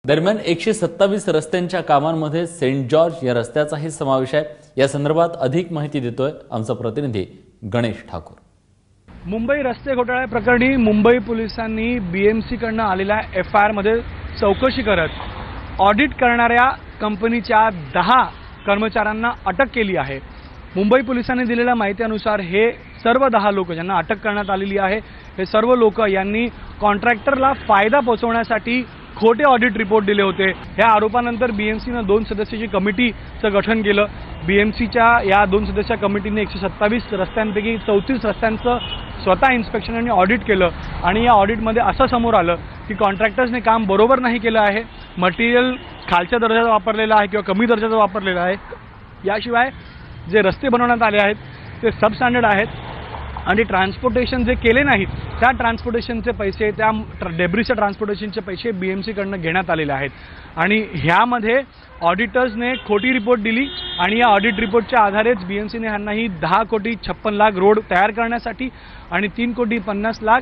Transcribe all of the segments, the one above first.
दरम्यान 127 रस्त्यांच्या कामांमध्ये सेंट जॉर्ज या रस्त्याचाही समावेश आहे। या संदर्भात अधिक माहिती देतोय आमचा प्रतिनिधी गणेश ठाकूर। मुंबई रस्ते घोटाळ्या प्रकरणी मुंबई पोलिसांनी बीएमसी कडून आलेल्या एफआयआर मध्ये चौकशी करत ऑडिट करणाऱ्या कंपनीच्या 10 कर्मचाऱ्यांना अटक केली आहे। मुंबई पोलिसांनी दिलेल्या माहितीनुसार हे सर्व 10 लोक ज्यांना अटक करण्यात आलेली आहे हे सर्व लोक यांनी कॉन्ट्रॅक्टरला फायदा पोहोचवण्यासाठी खोटे ऑडिट रिपोर्ट दिले होते। या आरोपानंतर बीएमसीने 2 सदस्याची कमिटीचं गठन केलं। बीएमसीच्या या 2 सदस्य कमिटीने 127 रस्त्यांपैकी 34 रस्त्यांचं स्वतः इन्स्पेक्शन आणि ऑडिट केलं आणि या ऑडिटमध्ये असं समोर आलं की कॉन्ट्रॅक्टर्सने काम बरोबर नाही केलं आहे, मटेरियल खालच्या दर्जाचं वापरलेलं आहे किंवा कमी दर्जाचं वापरलेलं आहे। याशिवाय जे रस्ते बनवण्यात आले आहेत ते सब स्टँडर्ड आहेत आणि ट्रान्सपोर्टेशन जे केले नाहीत त्या ट्रान्सपोर्टेशनचे पैसे, त्या डेब्रिसच्या ट्रान्सपोर्टेशनचे पैसे बीएमसी कडून घेण्यात आलेले आहेत आणि ह्यामध्ये ऑडिटर्सने खोटी रिपोर्ट दिली आणि या ऑडिट रिपोर्टच्या आधारेच बीएमसीने ह्यांनाही 10 कोटी 56 लाख रोड तयार करण्यासाठी आणि 3 कोटी 50 लाख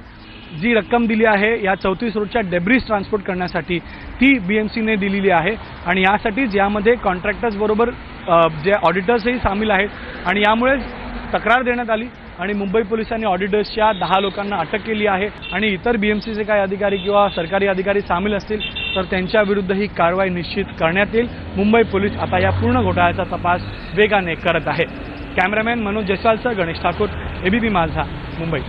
जी रक्कम दिली आहे या 34 रोडच्या डेब्रिस ट्रान्सपोर्ट करण्यासाठी ती बीएमसीने दिलेली आहे आणि यासाठीच यामध्ये कॉन्ट्रॅक्टर्स बरोबर जे ऑडिटर्सही सामील आहेत आणि यामुळे तक्रार देण्यात आली आणि मुंबई पोलिसांनी ऑडिटर्सच्या 10 लोकांना अटक केली आहे आणि इतर बीएमसीचे काही अधिकारी किंवा सरकारी अधिकारी सामील असतील तर त्यांच्या विरुद्ध ही कारवाई निश्चित करण्यात येईल। मुंबई पोलीस आता या पूर्ण घोटाळ्याचा तपास वेगाने करत आहे। कॅमेरामॅन मनोज जयस्वालसह गणेश ठाकूर, एबीपी माझा, मुंबई।